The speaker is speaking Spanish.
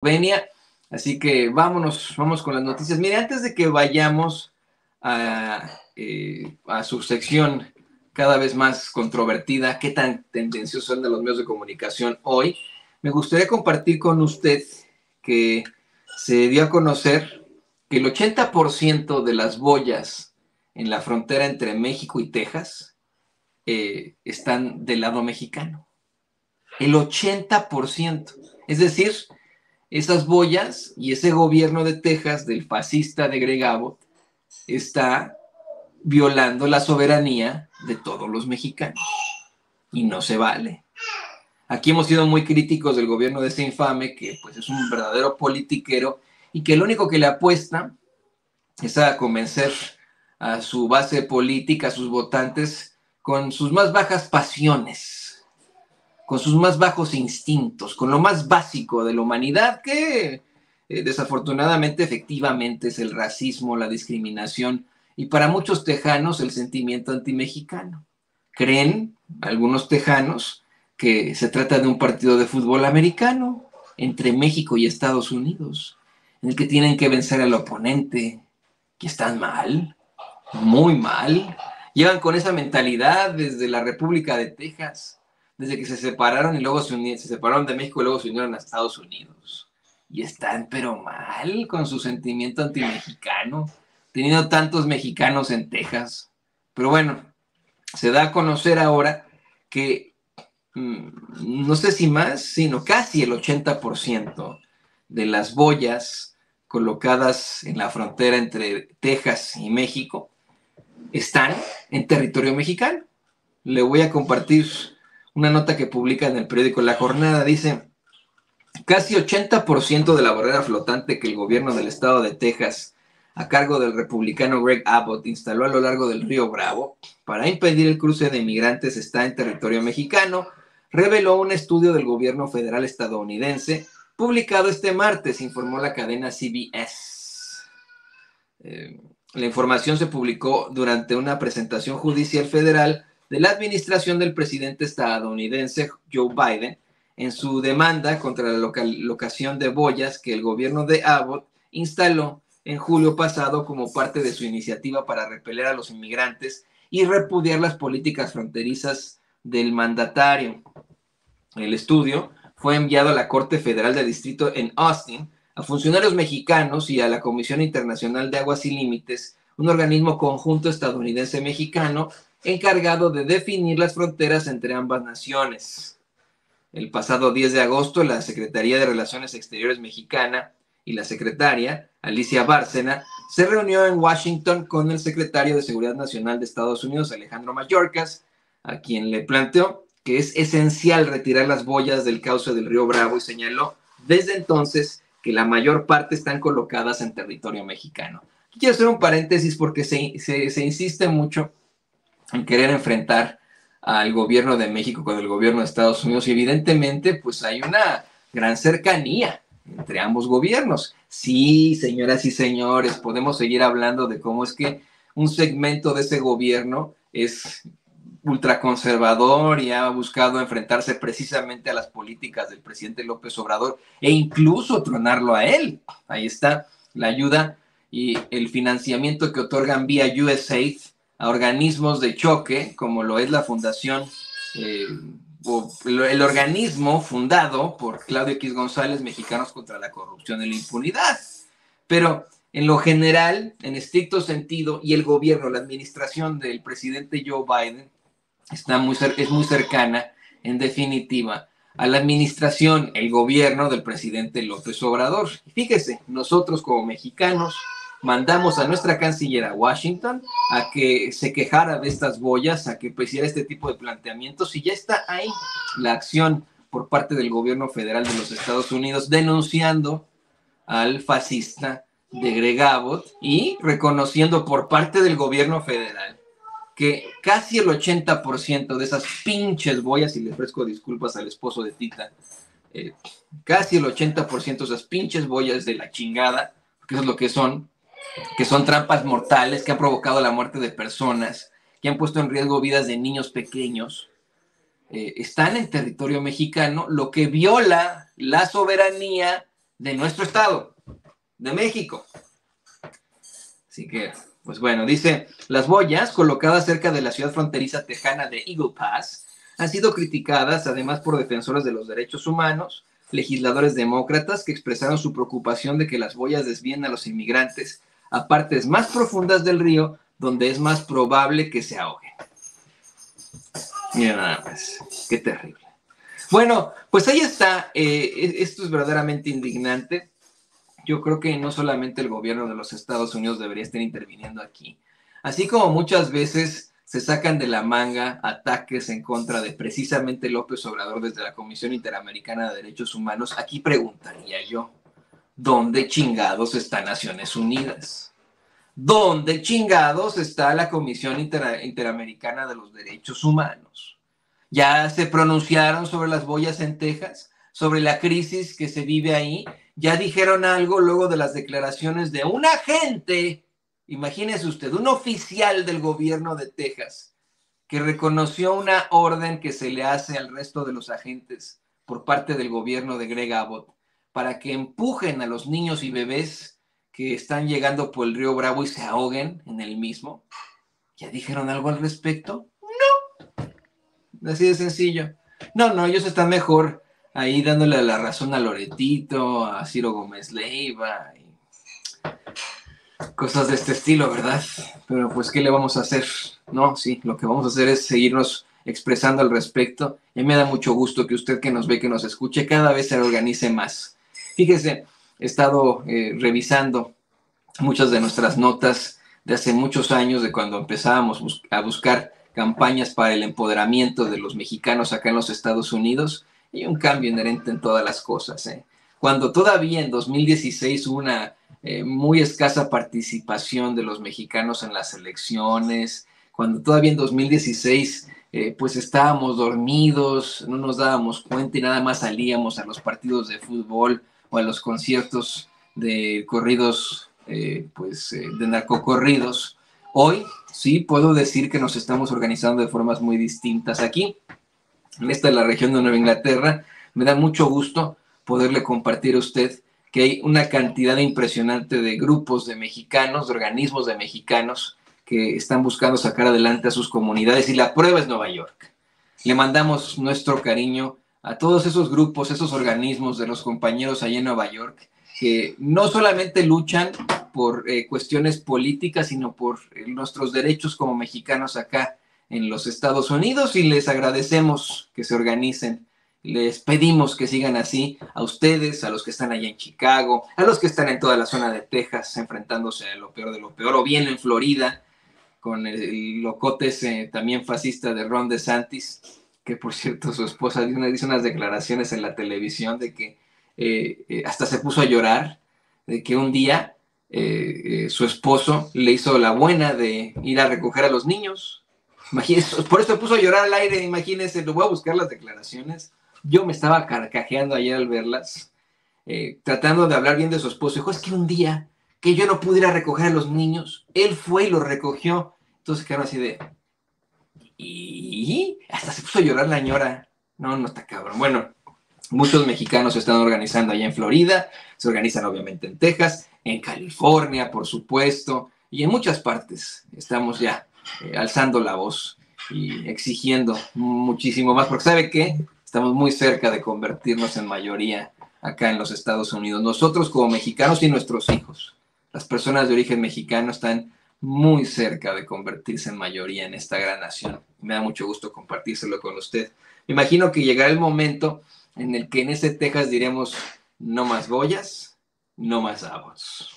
Eslovenia. Así que vamos con las noticias. Mire, antes de que vayamos a su sección cada vez más controvertida, qué tan tendenciosos son de los medios de comunicación hoy, me gustaría compartir con usted que se dio a conocer que el 80% de las boyas en la frontera entre México y Texas están del lado mexicano. El 80%. Es decir, esas boyas y ese gobierno de Texas del fascista de Greg Abbott está violando la soberanía de todos los mexicanos y no se vale. Aquí hemos sido muy críticos del gobierno de ese infame que pues es un verdadero politiquero y que lo único que le apuesta es a convencer a su base política, a sus votantes con sus más bajas pasiones, con sus más bajos instintos, con lo más básico de la humanidad que desafortunadamente efectivamente es el racismo, la discriminación y para muchos tejanos el sentimiento antimexicano. Creen algunos tejanos que se trata de un partido de fútbol americano entre México y Estados Unidos, en el que tienen que vencer al oponente, que están mal, muy mal. Llevan con esa mentalidad desde la República de Texas, desde que se separaron y luego se separaron de México y luego se unieron a Estados Unidos. Y están pero mal con su sentimiento antimexicano, teniendo tantos mexicanos en Texas. Pero bueno, se da a conocer ahora que no sé si más, sino casi el 80% de las boyas colocadas en la frontera entre Texas y México están en territorio mexicano. Le voy a compartir una nota que publica en el periódico La Jornada. Dice, casi 80% de la barrera flotante que el gobierno del estado de Texas, a cargo del republicano Greg Abbott, instaló a lo largo del río Bravo para impedir el cruce de migrantes está en territorio mexicano, reveló un estudio del gobierno federal estadounidense publicado este martes, informó la cadena CBS. La información se publicó durante una presentación judicial federal de la administración del presidente estadounidense Joe Biden en su demanda contra la locación de boyas que el gobierno de Abbott instaló en julio pasado como parte de su iniciativa para repeler a los inmigrantes y repudiar las políticas fronterizas del mandatario. El estudio fue enviado a la Corte Federal de Distrito en Austin, a funcionarios mexicanos y a la Comisión Internacional de Aguas y Límites, un organismo conjunto estadounidense-mexicano encargado de definir las fronteras entre ambas naciones. El pasado 10 de agosto, la Secretaría de Relaciones Exteriores mexicana y la secretaria, Alicia Bárcena, se reunió en Washington con el secretario de Seguridad Nacional de Estados Unidos, Alejandro Mayorkas, a quien le planteó que es esencial retirar las boyas del cauce del río Bravo y señaló desde entonces que la mayor parte están colocadas en territorio mexicano. Quiero hacer un paréntesis porque se insiste mucho en querer enfrentar al gobierno de México con el gobierno de Estados Unidos y evidentemente pues hay una gran cercanía entre ambos gobiernos. Sí, señoras y señores, podemos seguir hablando de cómo es que un segmento de ese gobierno es ultraconservador y ha buscado enfrentarse precisamente a las políticas del presidente López Obrador e incluso tronarlo a él. Ahí está la ayuda y el financiamiento que otorgan vía USAID a organismos de choque, como lo es la Fundación, o el organismo fundado por Claudio X González, Mexicanos contra la Corrupción y la Impunidad. Pero en lo general, en estricto sentido, y el gobierno, la administración del presidente Joe Biden, es muy cercana, en definitiva, a la administración, el gobierno del presidente López Obrador. Fíjese, nosotros como mexicanos mandamos a nuestra canciller a Washington a que se quejara de estas boyas, a que hiciera este tipo de planteamientos y ya está ahí la acción por parte del gobierno federal de los Estados Unidos denunciando al fascista de Greg Abbott y reconociendo por parte del gobierno federal que casi el 80% de esas pinches boyas, y le ofrezco disculpas al esposo de Tita, casi el 80% de esas pinches boyas de la chingada, que es lo que son trampas mortales que han provocado la muerte de personas, que han puesto en riesgo vidas de niños pequeños, están en territorio mexicano, lo que viola la soberanía de nuestro estado, de México. Así que, pues bueno, dice, las boyas colocadas cerca de la ciudad fronteriza tejana de Eagle Pass han sido criticadas además por defensores de los derechos humanos, legisladores demócratas que expresaron su preocupación de que las boyas desvíen a los inmigrantes a partes más profundas del río, donde es más probable que se ahoguen. Mira nada más, qué terrible. Bueno, pues ahí está. Esto es verdaderamente indignante. Yo creo que no solamente el gobierno de los Estados Unidos debería estar interviniendo aquí. Así como muchas veces se sacan de la manga ataques en contra de precisamente López Obrador desde la Comisión Interamericana de Derechos Humanos, aquí preguntaría yo, ¿dónde chingados está Naciones Unidas? ¿Dónde chingados está la Comisión Interamericana de los Derechos Humanos? ¿Ya se pronunciaron sobre las boyas en Texas? ¿Sobre la crisis que se vive ahí? ¿Ya dijeron algo luego de las declaraciones de un agente, imagínese usted, un oficial del gobierno de Texas, que reconoció una orden que se le hace al resto de los agentes por parte del gobierno de Greg Abbott para que empujen a los niños y bebés que están llegando por el río Bravo y se ahoguen en el mismo? ¿Ya dijeron algo al respecto? Así de sencillo. No, ellos están mejor ahí dándole la razón a Loretito, a Ciro Gómez Leiva y cosas de este estilo, ¿verdad? Pero pues, ¿qué le vamos a hacer? No, sí, lo que vamos a hacer es seguirnos expresando al respecto. Y me da mucho gusto que usted que nos ve, que nos escuche, cada vez se organice más. Fíjese, he estado revisando muchas de nuestras notas de hace muchos años, de cuando empezábamos a buscar campañas para el empoderamiento de los mexicanos acá en los Estados Unidos. Hay un cambio inherente en todas las cosas. Cuando todavía en 2016 hubo una muy escasa participación de los mexicanos en las elecciones, cuando todavía en 2016 pues estábamos dormidos, no nos dábamos cuenta y nada más salíamos a los partidos de fútbol o a los conciertos de corridos, de narcocorridos. Hoy sí puedo decir que nos estamos organizando de formas muy distintas aquí. En esta, la región de Nueva Inglaterra, me da mucho gusto poderle compartir a usted que hay una cantidad impresionante de grupos de mexicanos, de organismos de mexicanos que están buscando sacar adelante a sus comunidades y la prueba es Nueva York. Le mandamos nuestro cariño a todos esos grupos, esos organismos de los compañeros allá en Nueva York que no solamente luchan por cuestiones políticas, sino por nuestros derechos como mexicanos acá en los Estados Unidos, y les agradecemos que se organicen. Les pedimos que sigan así, a ustedes, a los que están allá en Chicago, a los que están en toda la zona de Texas enfrentándose a lo peor de lo peor, o bien en Florida con el locote ese también fascista de Ron DeSantis, que por cierto su esposa hizo unas declaraciones en la televisión de que hasta se puso a llorar, de que un día su esposo le hizo la buena de ir a recoger a los niños. Imagínense, por eso se puso a llorar al aire, imagínense, lo voy a buscar las declaraciones. Yo me estaba carcajeando ayer al verlas, tratando de hablar bien de su esposo. Dijo, es que un día que yo no pudiera recoger a los niños, él fue y los recogió. Entonces quedaron así de... Y hasta se puso a llorar la ñora. No está cabrón. Bueno, muchos mexicanos se están organizando allá en Florida, se organizan obviamente en Texas, en California, por supuesto, y en muchas partes estamos ya alzando la voz y exigiendo muchísimo más, porque ¿sabe qué? Estamos muy cerca de convertirnos en mayoría acá en los Estados Unidos. Nosotros como mexicanos y nuestros hijos, las personas de origen mexicano, están muy cerca de convertirse en mayoría en esta gran nación. Me da mucho gusto compartírselo con usted. Me imagino que llegará el momento en el que en ese Texas diremos, no más boyas, no más Abbots.